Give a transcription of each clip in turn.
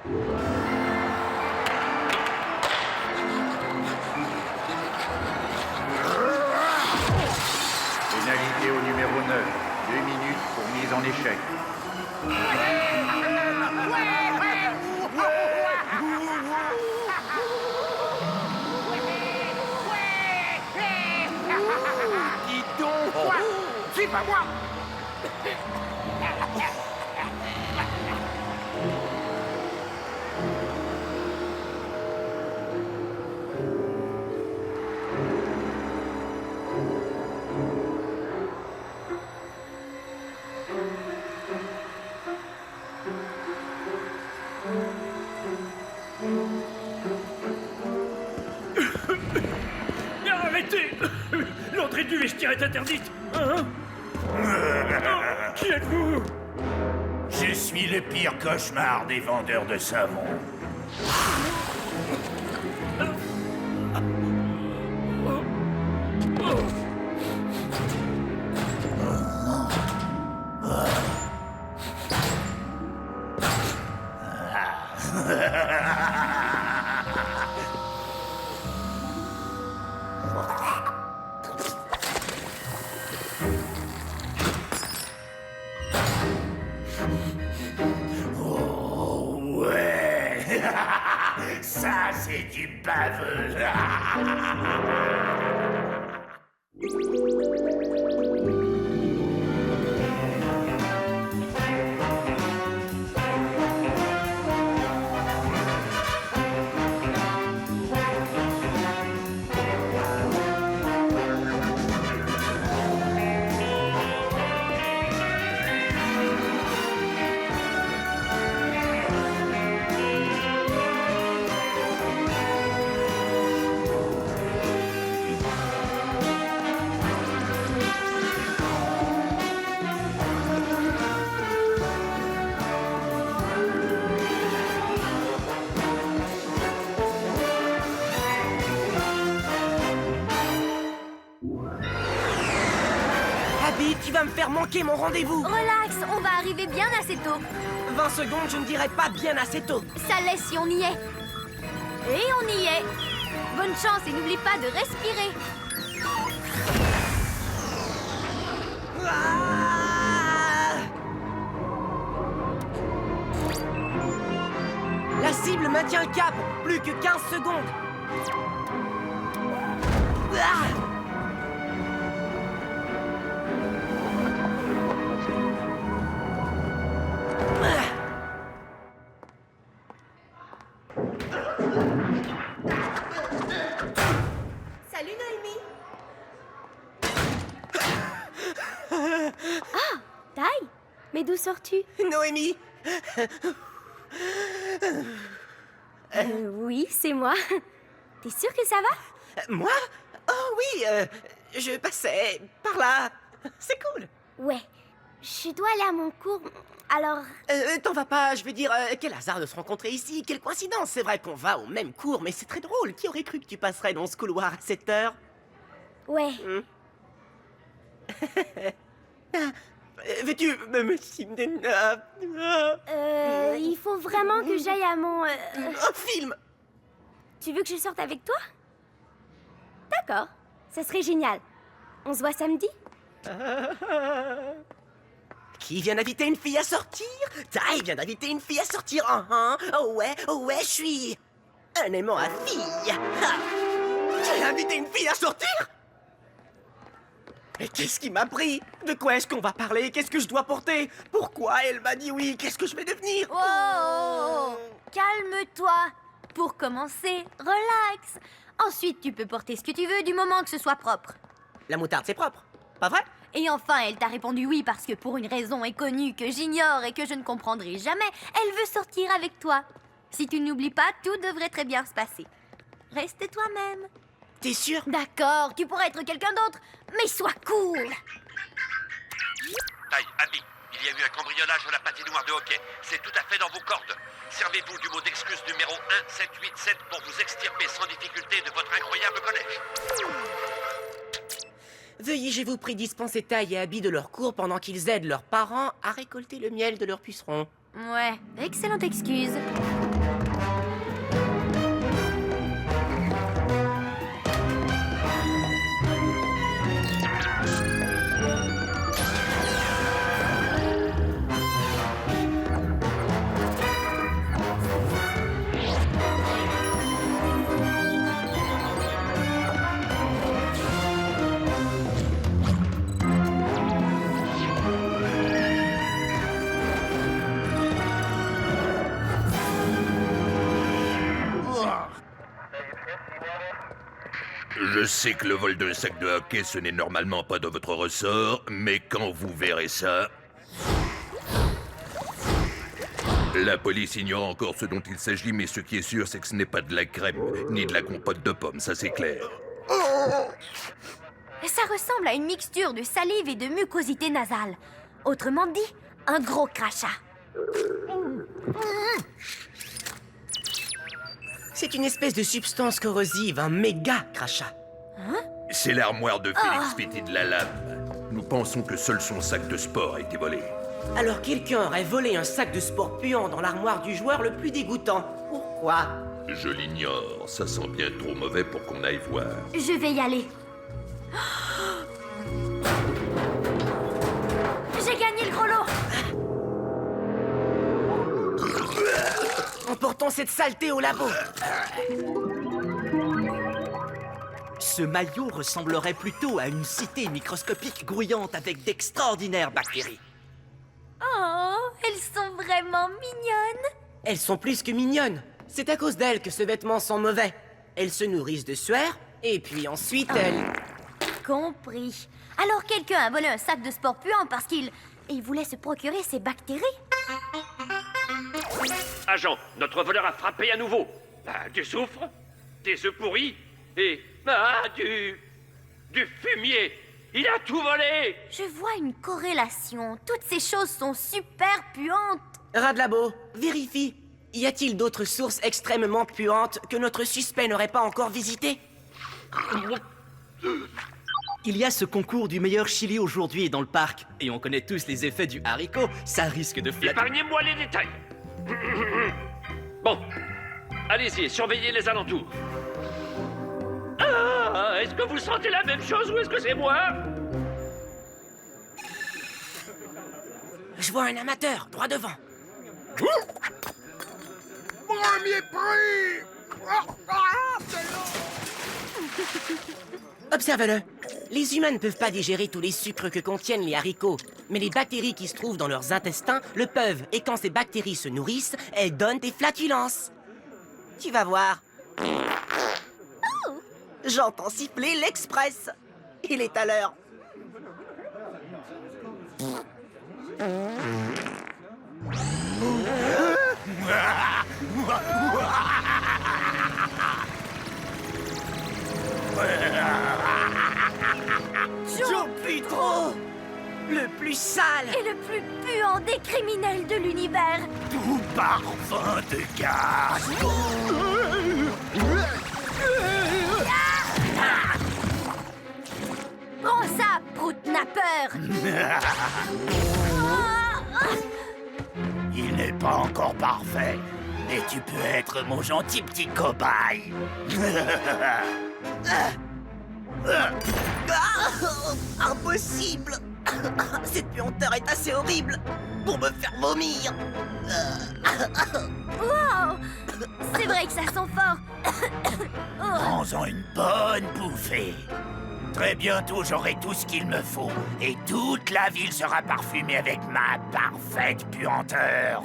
Pénalité au numéro 9. 2 minutes pour mise en échec. Dis donc! C'est pas moi! Arrêtez! L'entrée du vestiaire est interdite! Hein? Qui êtes-vous? Je suis le pire cauchemar des vendeurs de savon. Oh ouais. Ça, c'est du baveux. Abby, tu vas me faire manquer mon rendez-vous! Relax, on va arriver bien assez tôt. 20 secondes, je ne dirais pas bien assez tôt. Ça laisse si on y est. Et on y est. Bonne chance et n'oublie pas de respirer. Ah! La cible maintient le cap. Plus que 15 secondes. Ah! Salut Noémie. Taille, mais d'où sors-tu? Noémie! Oui, c'est moi. T'es sûre que ça va? Moi? Oh oui, je passais par là. C'est cool. Ouais, je dois aller à mon cours. Alors, T'en vas pas, je veux dire, quel hasard de se rencontrer ici, quelle coïncidence. C'est vrai qu'on va au même cours, mais c'est très drôle. Qui aurait cru que tu passerais dans ce couloir à cette heure? ouais. Veux-tu me signer Il faut vraiment que j'aille à mon... un film? Tu veux que je sorte avec toi? D'accord, ça serait génial. On se voit samedi? Qui vient d'inviter une fille à sortir? Ty vient d'inviter une fille à sortir. Oh ouais, je suis un aimant à fille. Ha! J'ai invité une fille à sortir? Et qu'est-ce qui m'a pris? De quoi est-ce qu'on va parler? Qu'est-ce que je dois porter? Pourquoi elle m'a dit oui? Qu'est-ce que je vais devenir? Oh, calme-toi. Pour commencer, relax. Ensuite, tu peux porter ce que tu veux du moment que ce soit propre. La moutarde, c'est propre, pas vrai? Et enfin, elle t'a répondu oui parce que pour une raison inconnue que j'ignore et que je ne comprendrai jamais, elle veut sortir avec toi. Si tu n'oublies pas, tout devrait très bien se passer. Reste toi-même. T'es sûr? D'accord, tu pourrais être quelqu'un d'autre, mais sois cool. Taille, Abby, il y a eu un cambriolage à la patinoire de hockey. C'est tout à fait dans vos cordes. Servez-vous du mot d'excuse numéro 1787 pour vous extirper sans difficulté de votre incroyable collège. Veuillez, je vous prie, dispenser Taille et Abby de leur cours pendant qu'ils aident leurs parents à récolter le miel de leur puceron. Ouais, excellente excuse. Je sais que le vol d'un sac de hockey, ce n'est normalement pas de votre ressort, mais quand vous verrez ça... La police ignore encore ce dont il s'agit, mais ce qui est sûr, c'est que ce n'est pas de la crêpe, ni de la compote de pommes, ça c'est clair. Ça ressemble à une mixture de salive et de mucosité nasale. Autrement dit, un gros crachat. C'est une espèce de substance corrosive, un méga crachat. C'est l'armoire de Félix Petit de la Lame. Nous pensons que seul son sac de sport a été volé. Alors quelqu'un aurait volé un sac de sport puant dans l'armoire du joueur le plus dégoûtant. Pourquoi? Je l'ignore, ça sent bien trop mauvais pour qu'on aille voir. Je vais y aller. J'ai gagné le gros lot. Emportons cette saleté au labo. Ce maillot ressemblerait plutôt à une cité microscopique grouillante avec d'extraordinaires bactéries. Oh, elles sont vraiment mignonnes. Elles sont plus que mignonnes. C'est à cause d'elles que ce vêtement sent mauvais. Elles se nourrissent de sueur, et puis ensuite elles... Compris. Alors quelqu'un a volé un sac de sport puant parce qu'il voulait se procurer ces bactéries. Agent, notre voleur a frappé à nouveau. Ah, du soufre, des œufs pourris et... du fumier. Il a tout volé. Je vois une corrélation. Toutes ces choses sont super puantes. Rat de labo, vérifie. Y a-t-il d'autres sources extrêmement puantes que notre suspect n'aurait pas encore visitées? Il y a ce concours du meilleur chili aujourd'hui dans le parc. Et on connaît tous les effets du haricot. Ça risque de flatter. Épargnez-moi les détails. Bon, allez-y, surveillez les alentours. Ah, est-ce que vous sentez la même chose ou est-ce que c'est moi? Je vois un amateur, droit devant. Premier prix! Observe-le. Les humains ne peuvent pas digérer tous les sucres que contiennent les haricots. Mais les bactéries qui se trouvent dans leurs intestins le peuvent. Et quand ces bactéries se nourrissent, elles donnent des flatulences. Tu vas voir. J'entends siffler l'Express. Il est à l'heure. Jean Putro, le plus sale Et le plus puant des criminels de l'univers. Tout parfum de gaz! Prends ça, prout-nappeur. Il n'est pas encore parfait, mais tu peux être mon gentil petit cobaye. Impossible. Cette puanteur est assez horrible pour me faire vomir. Wow, c'est vrai que ça sent fort. Prends-en une bonne bouffée. Très bientôt, j'aurai tout ce qu'il me faut. Et toute la ville sera parfumée avec ma parfaite puanteur.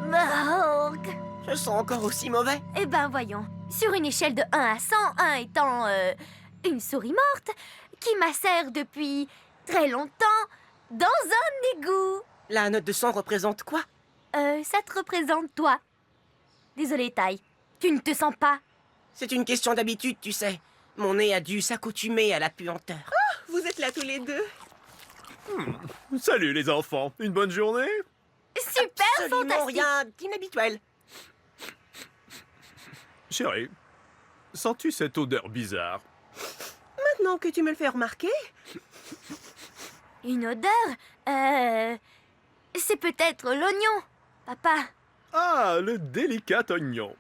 Morgue. Je sens encore aussi mauvais. Eh ben voyons. Sur une échelle de 1 à 100, 1 étant une souris morte qui macère depuis très longtemps dans un égout. La note de sang représente quoi? Ça te représente toi. Désolé, Taille. Tu ne te sens pas. C'est une question d'habitude, tu sais. Mon nez a dû s'accoutumer à la puanteur. Vous êtes là tous les deux? Salut les enfants, une bonne journée? Super Absolument fantastique. rien d'inhabituel. Chérie, sens-tu cette odeur bizarre? Maintenant que tu me le fais remarquer, Une odeur c'est peut-être l'oignon, papa. Ah, le délicat oignon.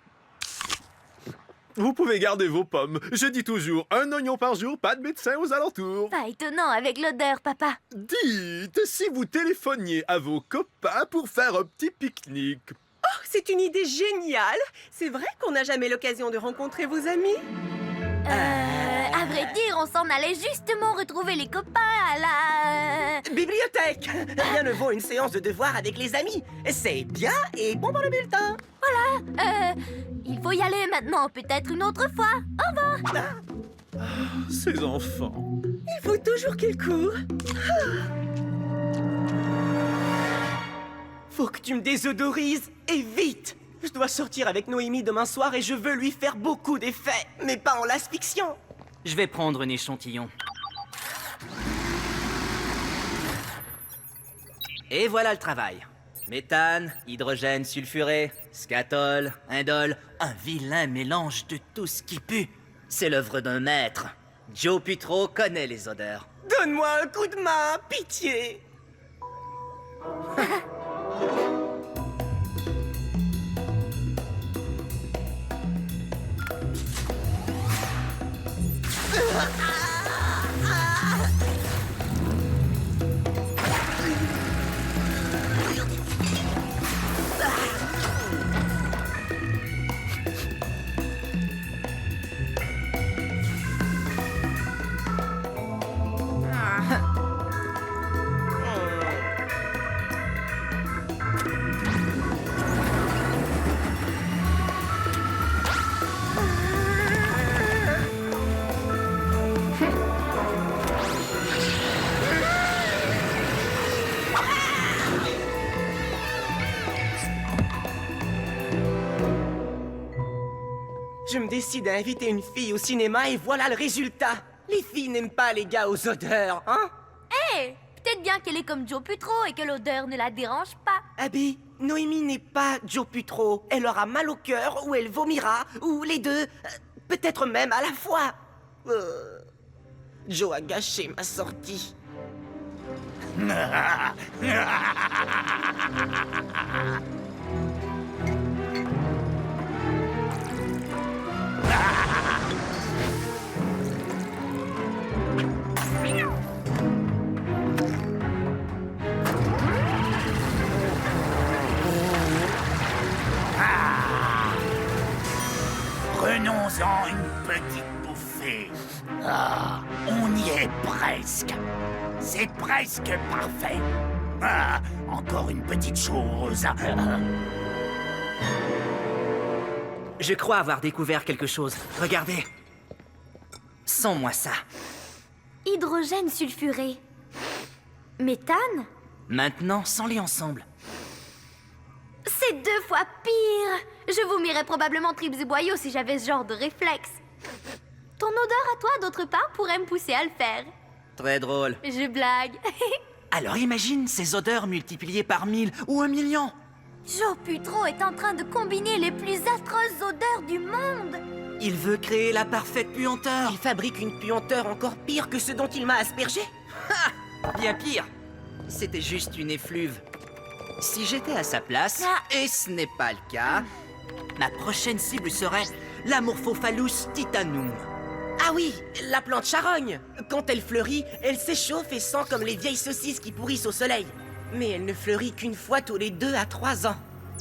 Vous pouvez garder vos pommes. Je dis toujours, un oignon par jour, pas de médecin aux alentours. Pas étonnant avec l'odeur, papa. Dites, si vous téléphoniez à vos copains pour faire un petit pique-nique. oh, c'est une idée géniale. C'est vrai qu'on n'a jamais l'occasion de rencontrer vos amis. À vrai dire, on s'en allait justement retrouver les copains à la... Bibliothèque! Rien ne vaut une séance de devoir avec les amis. C'est bien et bon pour le bulletin. Il faut y aller maintenant, peut-être une autre fois. Au revoir. Ces enfants. Il faut toujours qu'ils courent. Faut que tu me désodorises et vite. Je dois sortir avec Noémie demain soir et je veux lui faire beaucoup d'effets, mais pas en l'asphyxiant. Je vais prendre un échantillon. Et voilà le travail. Méthane, hydrogène sulfuré, scatol, indole, un vilain mélange de tout ce qui pue. C'est l'œuvre d'un maître. Joe Putro connaît les odeurs. Donne-moi un coup de main, pitié. Je me décide à inviter une fille au cinéma et voilà le résultat. Les filles n'aiment pas les gars aux odeurs, hein? Hé, peut-être bien qu'elle est comme Joe Putro et que l'odeur ne la dérange pas. Abby, Noémie n'est pas Joe Putro. Elle aura mal au cœur ou elle vomira, ou les deux, peut-être même à la fois. Joe a gâché ma sortie. Prenons-en une petite bouffée. Ah, on y est presque. C'est presque parfait. Ah, encore une petite chose. Je crois avoir découvert quelque chose. Regardez. Sens-moi ça. Hydrogène sulfuré. Méthane? Maintenant, sens-les ensemble. C'est 2 fois pire. Je vomirais probablement tripes et boyaux si j'avais ce genre de réflexe. Ton odeur à toi, d'autre part, pourrait me pousser à le faire. Très drôle. Je blague. Alors imagine ces odeurs multipliées par 1000 ou 1 million. Joe Putro est en train de combiner les plus atroces odeurs du monde. Il veut créer la parfaite puanteur. Il fabrique une puanteur encore pire que ce dont il m'a aspergé. Bien pire. C'était juste une effluve. Si j'étais à sa place, et ce n'est pas le cas, ma prochaine cible serait l'Amorphophallus titanum. Ah oui, la plante charogne. Quand elle fleurit, elle s'échauffe et sent comme les vieilles saucisses qui pourrissent au soleil. Mais elle ne fleurit qu'une fois tous les 2 à 3 ans.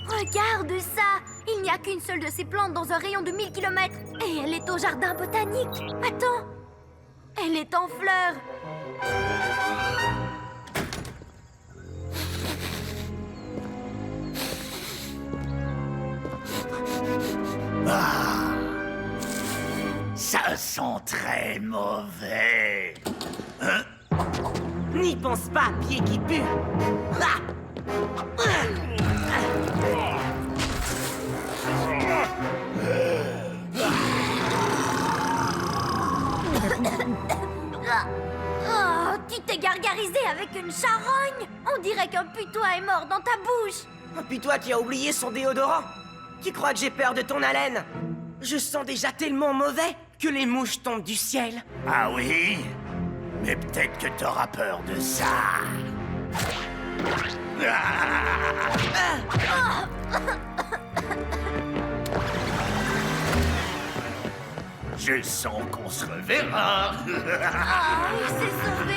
Regarde ça. Il n'y a qu'une seule de ces plantes dans un rayon de 1000 km. Et elle est au jardin botanique. Attends. Elle est en fleurs. Ah, ça sent très mauvais. N'y pense pas, pied qui pue. Ah. Oh, tu t'es gargarisé avec une charogne. On dirait qu'un putois est mort dans ta bouche. Puis toi qui as oublié son déodorant. Tu crois que j'ai peur de ton haleine? Je sens déjà tellement mauvais que les mouches tombent du ciel. Ah oui? Mais peut-être que t'auras peur de ça. Je sens qu'on se reverra. Il s'est sauvé.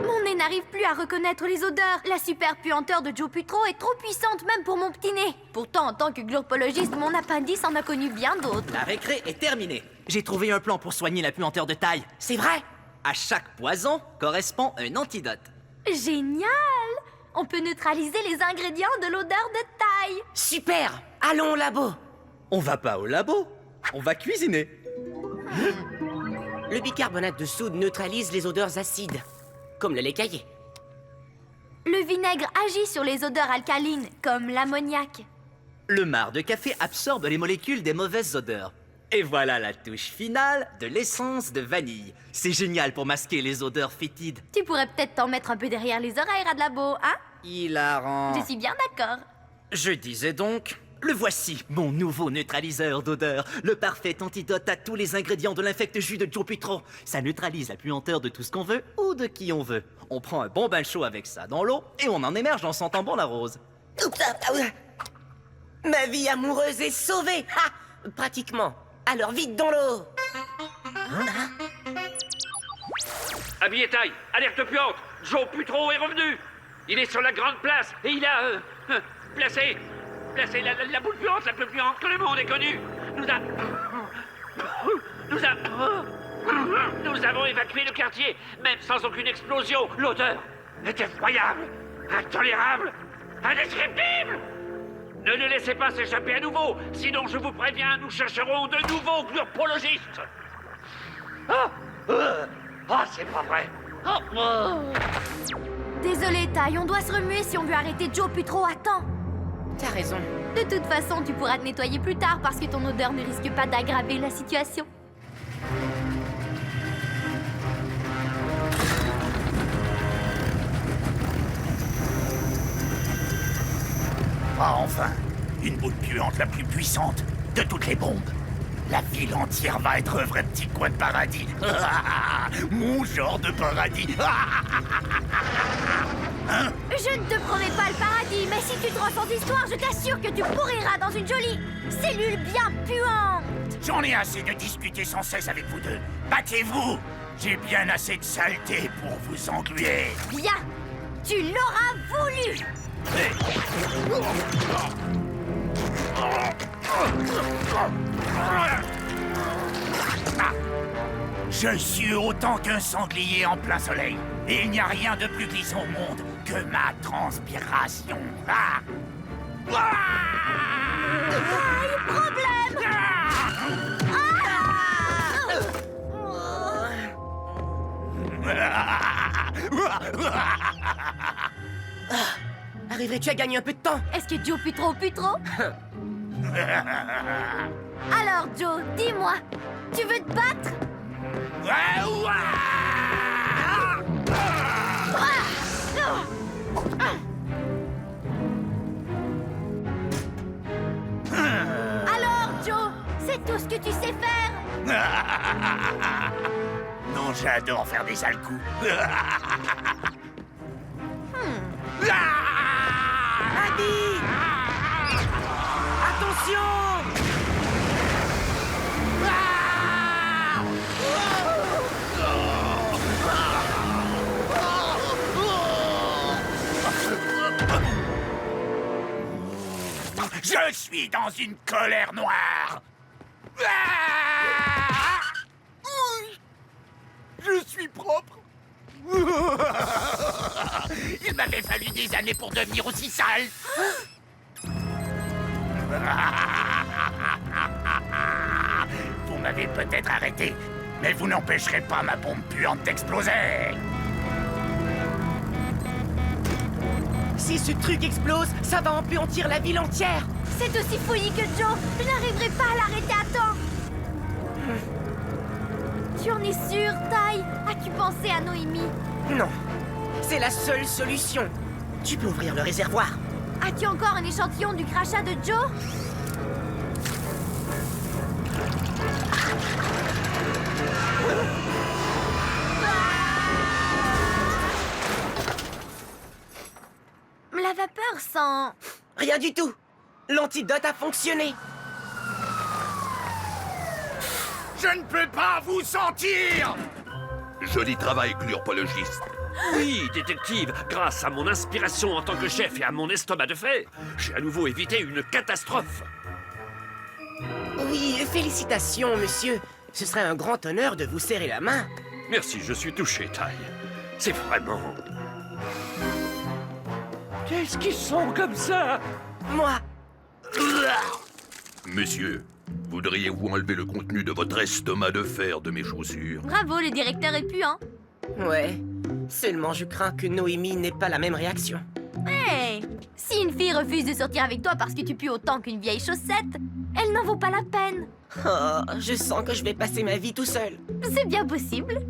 Mon nez n'arrive plus à reconnaître les odeurs. La super puanteur de Joe Putro est trop puissante même pour mon petit nez. Pourtant, en tant que glurpologiste, mon appendice en a connu bien d'autres. La récré est terminée. J'ai trouvé un plan pour soigner la puanteur de taille. C'est vrai? À chaque poison correspond un antidote. Génial! On peut neutraliser les ingrédients de l'odeur de taille. Super! Allons au labo. On va pas au labo, on va cuisiner. Le bicarbonate de soude neutralise les odeurs acides, comme le lait caillé. Le vinaigre agit sur les odeurs alcalines, comme l'ammoniac. Le marc de café absorbe les molécules des mauvaises odeurs. Et voilà la touche finale de l'essence de vanille. C'est génial pour masquer les odeurs fétides. Tu pourrais peut-être t'en mettre un peu derrière les oreilles, Radlabo, hein? Hilarant. Je suis bien d'accord. Je disais donc, le voici, mon nouveau neutraliseur d'odeur. Le parfait antidote à tous les ingrédients de l'infect jus de Joe Putro. Ça neutralise la puanteur de tout ce qu'on veut ou de qui on veut. On prend un bon bain chaud avec ça dans l'eau et on en émerge en sentant bon la rose. Ma vie amoureuse est sauvée! Ha! Pratiquement. Alors vite dans l'eau! Habillé taille, alerte puante. Joe Putro est revenu. Il est sur la grande place et il a placé la boule puante la plus puante que le monde ait connue. Nous avons évacué le quartier, même sans aucune explosion. L'odeur est effroyable, intolérable, indescriptible. Ne le laissez pas s'échapper à nouveau, sinon je vous préviens, nous chercherons de nouveaux glurpologistes. C'est pas vrai. Désolé, Taille, on doit se remuer si on veut arrêter Joe Putro à temps. T'as raison. De toute façon, tu pourras te nettoyer plus tard parce que ton odeur ne risque pas d'aggraver la situation. Ah, enfin, une boule puante la plus puissante de toutes les bombes. La ville entière va être un vrai petit coin de paradis. Mon genre de paradis. Hein? Je ne te promets pas le paradis, mais si tu te rends sans histoire, je t'assure que tu pourriras dans une jolie cellule bien puante. J'en ai assez de discuter sans cesse avec vous deux. Battez-vous. J'ai bien assez de saleté pour vous engluer. Bien, tu l'auras voulu. Je suis autant qu'un sanglier en plein soleil. Et il n'y a rien de plus glissant au monde que ma transpiration. Problème. Arriverais-tu à gagner un peu de temps? Est-ce que Joe Putro? Alors Joe, dis-moi, tu veux te battre? Alors Joe, c'est tout ce que tu sais faire? Non, j'adore faire des sales coups. Abby! Attention! Je suis dans une colère noire. Je suis propre. Il m'avait fallu des années pour devenir aussi sale. Vous m'avez peut-être arrêté, mais vous n'empêcherez pas ma bombe puante d'exploser. Si ce truc explose, ça va empuantir la ville entière. C'est aussi folie que Joe. Je n'arriverai pas à l'arrêter à temps. Tu en es sûr, Taille? As-tu pensé à Noémie? Non, c'est la seule solution. Tu peux ouvrir le réservoir. As-tu encore un échantillon du crachat de Joe? La vapeur sent... Rien du tout. L'antidote a fonctionné. Je ne peux pas vous sentir! Joli travail, glurpologiste. Oui, détective, grâce à mon inspiration en tant que chef et à mon estomac de fer, j'ai à nouveau évité une catastrophe. Oui, félicitations, monsieur. Ce serait un grand honneur de vous serrer la main. Merci, je suis touché, Ty. C'est vraiment... Qu'est-ce qu'ils sont comme ça? Moi, Monsieur, voudriez-vous enlever le contenu de votre estomac de fer de mes chaussures? Bravo, le directeur est puant. ouais. Seulement, je crains que Noémie n'ait pas la même réaction. Hey! Si une fille refuse de sortir avec toi parce que tu pues autant qu'une vieille chaussette, elle n'en vaut pas la peine. Oh, je sens que je vais passer ma vie tout seul. C'est bien possible.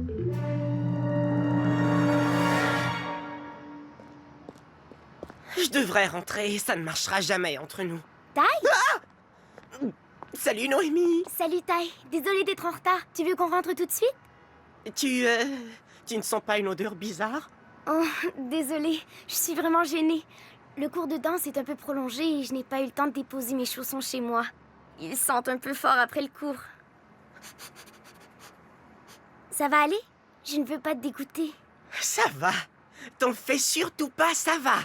Je devrais rentrer, ça ne marchera jamais entre nous. Ty? Salut, Noémie. Salut Ty, désolée d'être en retard. Tu veux qu'on rentre tout de suite? Tu ne sens pas une odeur bizarre? Oh, désolée, je suis vraiment gênée. Le cours de danse est un peu prolongé et je n'ai pas eu le temps de déposer mes chaussons chez moi. Ils sentent un peu fort après le cours. Ça va aller? Je ne veux pas te dégoûter. Ça va. T'en fais surtout pas, ça va.